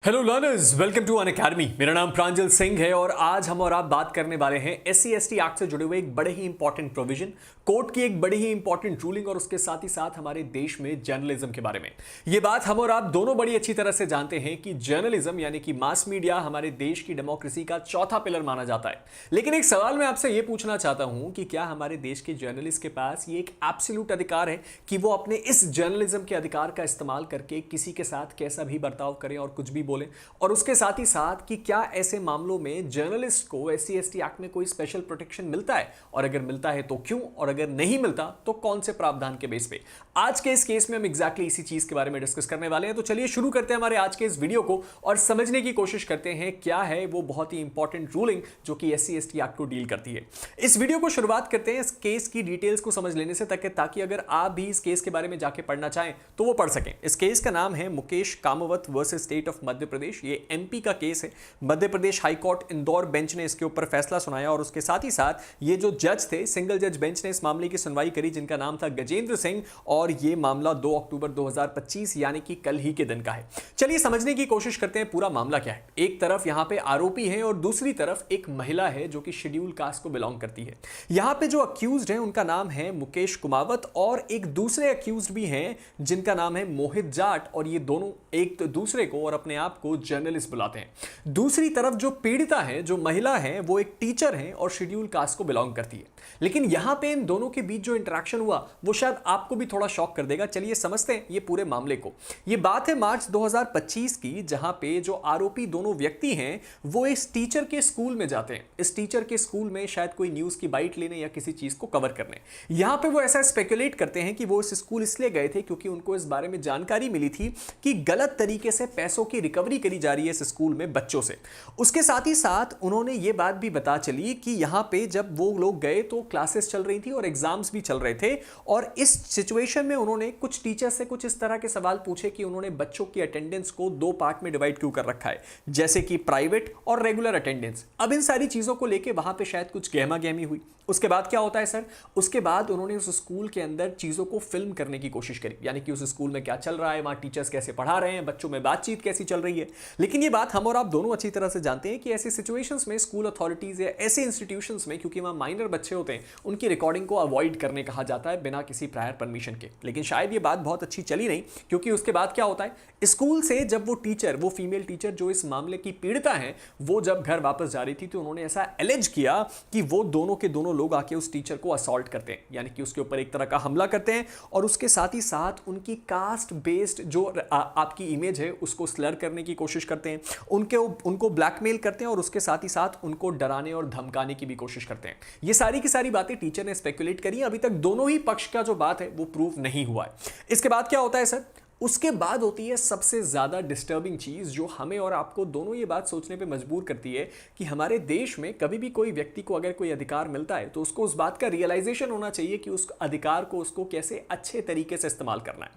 Hello learners, welcome to Unacademy. मेरा नाम प्रांजल सिंह है और आज हम और आप बात करने वाले हैं एससी एसटी एक्ट से जुड़े हुए एक बड़े ही इंपॉर्टेंट प्रोविजन, कोर्ट की एक बड़ी ही इंपॉर्टेंट रूलिंग और उसके साथ ही साथ हमारे देश में जर्नलिज्म के बारे में। ये बात हम और आप दोनों बड़ी अच्छी तरह से जानते हैं कि जर्नलिज्म यानी कि मास मीडिया हमारे देश की डेमोक्रेसी का चौथा पिलर माना जाता है। लेकिन एक सवाल मैं आपसे ये पूछना चाहता हूं कि क्या हमारे देश के जर्नलिस्ट के पास ये एक एब्सोल्यूट अधिकार है कि वो अपने इस जर्नलिज्म के अधिकार का इस्तेमाल करके किसी के साथ कैसा भी बर्ताव करें और कुछ भी बोले? और उसके साथ ही साथ कि क्या ऐसे मामलों में जर्नलिस्ट को एससी एसटी एक्ट में कोई स्पेशल प्रोटेक्शन मिलता है, और अगर मिलता है तो क्यों, और अगर नहीं मिलता तो कौन से प्रावधान के बेस पे? आज के इस केस में हम एग्जैक्टली इसी चीज के बारे में डिस्कस करने वाले हैं। तो चलिए शुरू करते हैं हमारे आज के इस वीडियो को और समझने की कोशिश करते हैं क्या है वो बहुत ही इंपॉर्टेंट रूलिंग जो कि एससी एसटी एक्ट को डील करती है। इस वीडियो को शुरुआत करते हैं इस केस की डिटेल्स को समझ लेने से, ताकि अगर आप भी इस केस के बारे में जाके पढ़ना चाहें तो वो पढ़ सकें। इस केस का नाम है Mukesh कामवत versus state of Madhya Pradesh. ये एमपी का केस है। Madhya Pradesh high court Indore bench ने इसके ऊपर फैसला सुनाया और उसके साथ ही साथ ये जो जज थे, सिंगल जज बेंच ने इस मामले की सुनवाई करी, जिनका नाम था गजेंद्र सिंह, और ये मामला 2 अक्टूबर 2025 यानी कि कल ही के दिन का है। चलिए समझने की कोशिश करते हैं पूरा मामला क्या है। एक तरफ यहां पे आरोपी है और दूसरी तरफ एक महिला है जो कि शेड्यूल कास्ट को बिलोंग करती है। यहां पे जो अक्यूज्ड है उनका नाम है मुकेश कुमावत और एक दूसरे अक्यूज्ड भी हैं जिनका नाम है मोहित जाट, और ये दोनों एक तो दूसरे को और अपने आप को जर्नलिस्ट बुलाते हैं। दूसरी तरफ जो पीड़िता है, जो महिला है, वो एक टीचर है और शेड्यूल कास्ट को बिलोंग करती है। लेकिन यहां पे इन दोनों के बीच जो इंटरेक्शन हुआ वो शायद आपको भी थोड़ा शॉक कर देगा। चलिए समझते हैं ये पूरे मामले को। ये बात है मार्च 2025 की, जहां पे जो आरोपी दोनों व्यक्ति हैं वो इस टीचर के स्कूल में जाते हैं। इस टीचर के स्कूल में शायद कोई न्यूज की बाइट लेने या किसी चीज को कवर करने। यहां पे वो ऐसा स्पेकुलेट करते हैं कि वो इस स्कूल इसलिए गए थे क्योंकि उनको इस बारे में जानकारी मिली थी कि गलत तरीके से पैसों की रिकवरी करी जा रही है इस स्कूल में बच्चों से। उसके साथ ही साथ उन्होंने ये बात भी बता चली कि यहां पे जब वो लोग गए तो क्लासेस चल रही थी और एग्जाम्स भी चल रहे थे, और इस सिचुएशन में उन्होंने कुछ टीचर से कुछ इस तरह के सवाल पूछे कि उन्होंने बच्चों की अटेंडेंस को 2 पार्ट में डिवाइड क्यों कर रखा है, जैसे कि प्राइवेट और रेगुलर अटेंडेंस। अब इन सारी चीजों को लेके वहां पे शायद कुछ गहमा गहमी हुई। उसके बाद क्या होता है सर, उसके बाद उन्होंने उस स्कूल के अंदर चीजों को फिल्म करने की कोशिश करी, यानी कि उस स्कूल में क्या चल रहा है, वहां टीचर्स कैसे पढ़ा रहे हैं, बच्चों में बातचीत कैसी चल रही है। लेकिन ये बात हम और आप दोनों अच्छी तरह से जानते हैं कि ऐसी सिचुएशंस में स्कूल अथॉरिटीज या ऐसे इंस्टीट्यूशंस में, क्योंकि वहां माइनर बच्चे होते हैं, उनकी रिकॉर्डिंग को अवॉइड करने कहा जाता है बिना किसी प्रायर परमिशन के। लेकिन शायद ये बात बहुत अच्छी चली नहीं, क्योंकि उसके बाद क्या होता है, स्कूल से जब वो टीचर, वो फीमेल टीचर जो इस मामले की पीड़िता है, वो जब घर वापस जा रही थी तो उन्होंने ऐसा एलिज किया कि वो दोनों के दोनों लोग आके उस टीचर को असॉल्ट करते हैं, यानी कि उसके ऊपर एक तरह का हमला करते हैं, और उसके साथ ही साथ उनकी कास्ट बेस्ड जो आपकी इमेज है उसको स्लर करने की कोशिश करते हैं, उनको ब्लैकमेल करते हैं, और उसके साथ ही साथ उनको डराने और धमकाने की भी कोशिश करते हैं। ये सारी की सारी बातें टीचर ने स्पेकुलेट करी। अभी तक दोनों ही पक्ष का जो बात है वो प्रूव नहीं हुआ है। इसके बाद क्या होता है सर, उसके बाद होती है सबसे ज्यादा डिस्टर्बिंग चीज जो हमें और आपको दोनों ये बात सोचने पे मजबूर करती है कि हमारे देश में कभी भी कोई व्यक्ति को अगर कोई अधिकार मिलता है तो उसको उस बात का रियलाइजेशन होना चाहिए कि उस अधिकार को उसको कैसे अच्छे तरीके से इस्तेमाल करना है।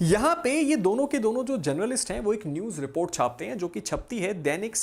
यहां पे ये दोनों के दोनों जो जर्नलिस्ट हैं वो एक न्यूज रिपोर्ट छापते हैं जो कि छपती है दैनिक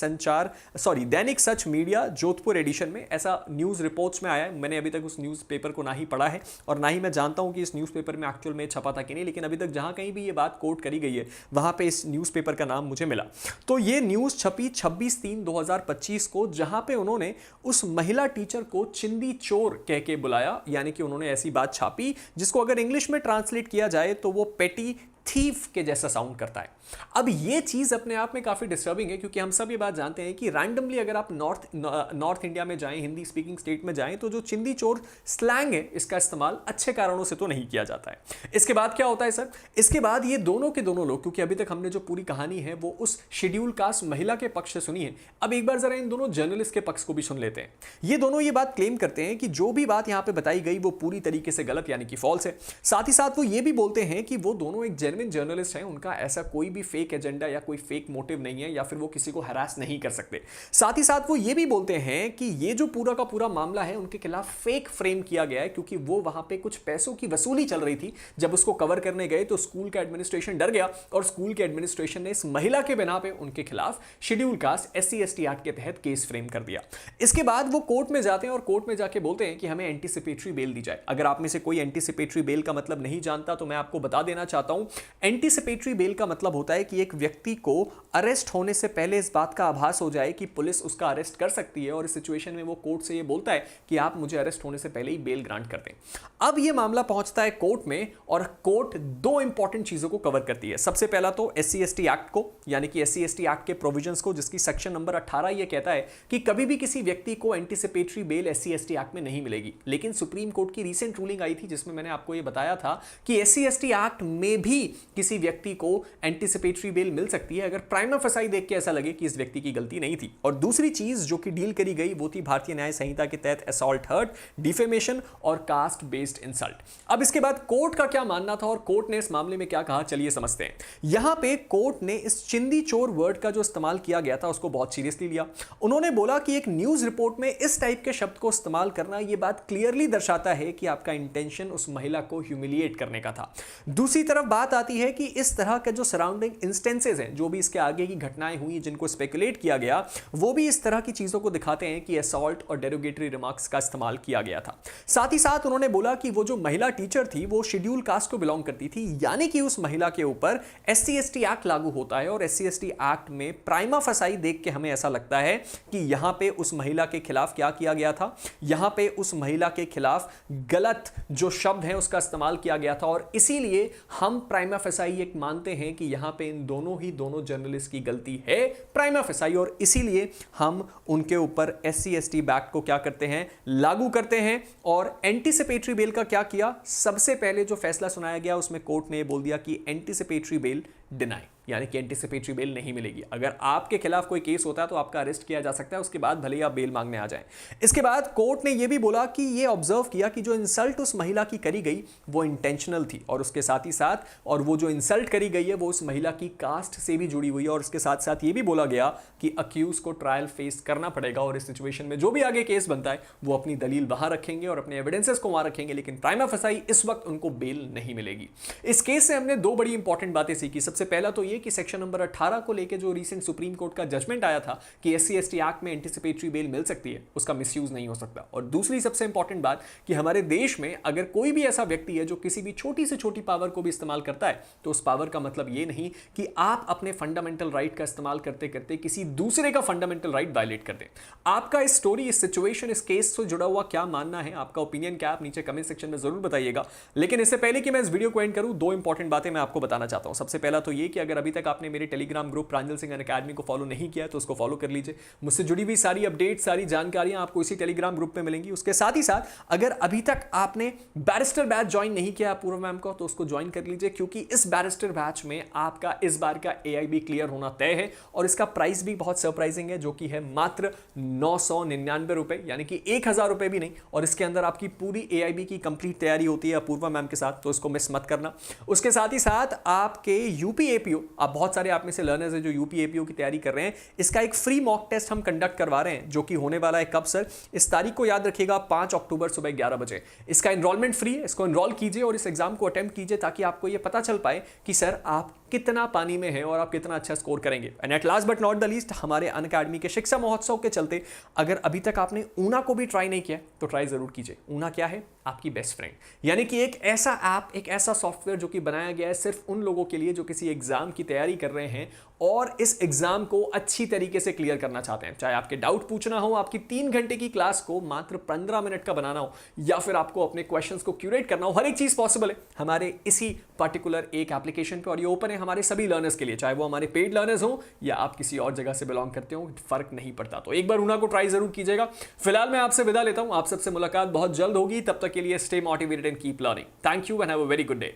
सच मीडिया जोधपुर एडिशन में। ऐसा न्यूज रिपोर्ट्स में आया है। मैंने अभी तक उस न्यूज पेपर को ना ही पढ़ा है और ना ही मैं जानता हूं कि इस न्यूज पेपर में एक्चुअल में छपा था कि नहीं, लेकिन अभी तक जहां कहीं भी ये बात कोट करी गई है वहां पे इस न्यूज़पेपर का नाम मुझे मिला। तो ये न्यूज़ छपी 26/3/2025 को, जहां पे उन्होंने उस महिला टीचर को चिंदी चोर कह के बुलाया, यानी कि उन्होंने ऐसी बात छापी जिसको अगर इंग्लिश में ट्रांसलेट किया जाए तो वो पेटी थीफ के जैसा साउंड करता है। अब ये चीज अपने आप में काफी डिस्टर्बिंग है, क्योंकि हम सब ये बात जानते हैं कि रैंडमली अगर आप नॉर्थ इंडिया में जाएं, हिंदी स्पीकिंग स्टेट में जाएं, तो जो चिंदी चोर स्लैंग है इसका इस्तेमाल अच्छे कारणों से तो नहीं किया जाता है। इसके बाद क्या होता है सर, इसके बाद ये दोनों के दोनों लोग, क्योंकि अभी तक हमने जो पूरी कहानी है वो उस शेड्यूल कास्ट महिला के पक्ष से सुनी है, अब एक बार जरा इन दोनों जर्नलिस्ट के पक्ष को भी सुन लेते हैं। ये दोनों ये बात क्लेम करते हैं कि जो भी बात यहां पे बताई गई वो पूरी तरीके से गलत यानी कि फॉल्स है। साथ ही साथ वो ये भी बोलते हैं कि वो दोनों एक जेन्युइन जर्नलिस्ट हैं, उनका ऐसा कोई भी फेक एजेंडा या कोई फेक मोटिव नहीं है, या फिर वो किसी को हरास नहीं कर सकते। साथ ही साथ वो ये भी बोलते हैं कि ये जो पूरा का पूरा मामला है उनके खिलाफ फेक फ्रेम किया गया है, क्योंकि वो वहां पे कुछ पैसों की वसूली चल रही थी। जब उसको कवर करने गए तो स्कूल का एडमिनिस्ट्रेशन डर गया और स्कूल के एडमिनिस्ट्रेशन ने इस महिला के बिना पे उनके खिलाफ schedule caste SC ST act के तहत केस फ्रेम कर दिया। इसके बाद वो कोर्ट में जाते हैं और कोर्ट में जाके बोलते हैं कि हमें एंटीसिपेटरी बेल दी जाए। अगर आप में से कोई एंटीसिपेटरी बेल का मतलब नहीं जानता तो मैं आपको बता देना चाहता हूं एंटीसिपेटरी बेल का मतलब होता है कि एक व्यक्ति को अरेस्ट होने से पहले इस बात का आभास हो जाए कि पुलिस उसका अरेस्ट कर सकती है और इस सिचुएशन में वो कोर्ट से ये बोलता है कि आप मुझे अरेस्ट होने से पहले ही बेल ग्रांट कर दें। अब ये मामला पहुंचता है कोर्ट में और कोर्ट दो इंपॉर्टेंट चीजों को कवर करती है। सबसे पहला तो SC/ST एक्ट को, यानी कि SC/ST एक्ट के प्रोविजंस को, जिसकी सेक्शन नंबर 18 ये कहता है कि कभी भी किसी व्यक्ति को एंटीसिपेटरी बेल SC/ST एक्ट में नहीं मिलेगी। लेकिन सुप्रीम कोर्ट की रीसेंट रूलिंग आई थी जिसमें मैंने आपको ये बताया था कि SC/ST एक्ट में भी किसी व्यक्ति को एंटीसिपेटरी बेल मिल सकती है अगर प्राइमा फेसाई देख के ऐसा लगे कि इस व्यक्ति की गलती नहीं थी। और दूसरी चीज जो कि डील करी गई वो थी भारतीय न्याय संहिता के तहत असॉल्ट, हर्ट, डिफेमेशन और कास्ट बेस्ड इंसल्ट। अब इसके बाद कोर्ट का क्या मानना था और कोर्ट ने इस मामले में क्या कहा, चलिए समझते हैं। यहां पे कोर्ट ने इस चिंदी चोर वर्ड का जो इस्तेमाल किया गया था उसको बहुत सीरियसली लिया। उन्होंने बोला कि एक न्यूज रिपोर्ट में इस टाइप के शब्द को इस्तेमाल करना यह बात क्लियरली दर्शाता है कि आपका इंटेंशन उस महिला को ह्यूमिलिएट करने का था। दूसरी तरफ बात आती है कि इस तरह के जो सराउंडिंग इंस्टेंसेस हैं, जो भी इसके आगे की घटनाएं हुई जिनको स्पेकुलेट किया गया, वो भी इस तरह की चीजों को दिखाते हैं कि असॉल्ट और डेरोगेटरी रिमार्क्स का इस्तेमाल किया गया था। साथ ही साथ उन्होंने बोला कि वो जो महिला टीचर थी वो शेड्यूल कास्ट को बिलोंग करती थी, यानी कि उस महिला के ऊपर SC/ST एक्ट लागू होता है और SC/ST एक्ट में प्राइमा फेसाई देख के हमें ऐसा लगता है कि यहां पे उस महिला के खिलाफ क्या किया गया था, यहां पे उस महिला के खिलाफ गलत जो शब्द हैं उसका इस्तेमाल किया गया था और इसीलिए हम प्राइमा फेसाई एक मानते हैं कि यहां पे इन दोनों जर्नलिस्ट की गलती है प्राइमा फेसाई, और इसीलिए हम उनके ऊपर SC/ST एक्ट को क्या करते हैं, लागू करते हैं। और एंटीसिपेटरी बेल का क्या किया, सबसे पहले जो फैसला सुनाया गया उसमें कोर्ट ने बोल दिया कि एंटीसिपेटरी बेल डिनाई, यानी कि एंटीसिपेटरी बेल नहीं मिलेगी। अगर आपके खिलाफ कोई केस होता है तो आपका अरेस्ट किया जा सकता है, उसके बाद भले ही आप बेल मांगने आ जाएं। इसके बाद कोर्ट ने यह भी बोला कि यह ऑब्जर्व किया कि जो इंसल्ट उस महिला की करी गई वो इंटेंशनल थी और उसके साथ ही साथ और वो जो इंसल्ट करी गई है वो उस महिला की कास्ट से भी जुड़ी हुई है और उसके साथ साथ ये भी बोला गया कि अक्यूज को ट्रायल फेस करना पड़ेगा और इस सिचुएशन में जो भी आगे केस बनता है वो अपनी दलील वहां रखेंगे और अपने एविडेंसेस को वहां रखेंगे, लेकिन प्राइमा फेसाई इस वक्त उनको बेल नहीं मिलेगी। इस केस से हमने दो बड़ी इंपॉर्टेंट बातें सीखी। सबसे पहला तो ये कि सेक्शन नंबर 18 को लेकर जो रीसेंट सुप्रीम कोर्ट का जजमेंट आया था कि SC/ST एक्ट में एंटीसिपेटरी बेल मिल सकती है, उसका मिसयूज नहीं हो सकता। और दूसरी सबसे इंपॉर्टेंट बात कि हमारे देश में अगर कोई भी ऐसा व्यक्ति है जो किसी भी छोटी से छोटी पावर को भी इस्तेमाल करता है तो उस पावर का मतलब ये नहीं कि आप अपने फंडामेंटल राइट का इस्तेमाल करते करते किसी दूसरे का फंडामेंटल राइट वायलेट कर दें। आपका इस स्टोरी, इस सिचुएशन, इस केस से जुड़ा हुआ क्या मानना है, आपका ओपिनियन क्या है, आप नीचे कमेंट सेक्शन में जरूर बताइएगा। लेकिन इससे पहले कि मैं इस वीडियो को एंड करूं, दो इंपॉर्टेंट बातें मैं आपको बताना चाहता हूं। सबसे पहला तो ये कि अगर अभी तक आपने मेरे टेलीग्राम ग्रुप प्रांजल सिंह अकेडमी को फॉलो नहीं किया तो उसको फॉलो कर लीजिए। मुझसे जुड़ी हुई सारी अपडेट, सारी जानकारियां आपको इसी टेलीग्राम ग्रुप में मिलेंगी। उसके साथ ही साथ अगर अभी तक आपने बैरिस्टर बैच ज्वाइन नहीं किया पूर्व मैम को तो उसको ज्वाइन कर लीजिए, क्योंकि इस बैरिस्टर बैच में आपका इस बार का AIB क्लियर होना तय है और इसका प्राइस भी बहुत सरप्राइजिंग है, जो कि है मात्र 999 रुपए, यानी कि 1000 रुपए भी नहीं। और इसके अंदर आपकी पूरी AIB की कंप्लीट तैयारी होती है अपूर्वा मैम के साथ, तो इसको मिस मत करना। उसके साथ ही साथ आपके UP-APO, आप बहुत सारे आप में से लर्नर्स हैं जो UP-APO की तैयारी कर रहे हैं, इसका एक फ्री मॉक टेस्ट हम कंडक्ट करवा रहे हैं जो कि होने वाला है कब सर, इस तारीख को याद रखिएगा 5 अक्टूबर सुबह 11 बजे। इसका एनरोलमेंट फ्री है, इसको एनरोल कीजिए और इस एग्जाम को अटेम्प्ट कीजिए ताकि आपको यह पता चल पाए कि सर आप कितना पानी में है और आप कितना अच्छा स्कोर करेंगे। And at last but not the least, हमारे अनअकैडमी के शिक्षा महोत्सव के चलते अगर अभी तक आपने ऊना को भी ट्राई नहीं किया तो ट्राई जरूर कीजिए। ऊना क्या है, आपकी बेस्ट फ्रेंड, यानी कि एक ऐसा ऐप, एक ऐसा सॉफ्टवेयर जो कि बनाया गया है सिर्फ उन लोगों के लिए जो किसी एग्जाम की तैयारी कर रहे हैं और इस एग्जाम को अच्छी तरीके से क्लियर करना चाहते हैं। चाहे आपके डाउट पूछना हो, आपकी 3 घंटे की क्लास को मात्र 15 मिनट का बनाना हो, या फिर आपको अपने क्वेश्चंस को क्यूरेट करना हो, हर एक चीज पॉसिबल है हमारे इसी पर्टिकुलर एक एप्लीकेशन पे। और ये ओपन है हमारे सभी लर्नर्स के लिए, चाहे वो हमारे पेड लर्नर्स हो या आप किसी और जगह से बिलोंग करते हो, फर्क नहीं पड़ता। तो एक बार ऊना को ट्राई जरूर कीजिएगा। फिलहाल मैं आपसे विदा लेता हूं, आप सबसे मुलाकात बहुत जल्द होगी। तब तक के लिए stay motivated and keep learning. Thank you and have a very good day.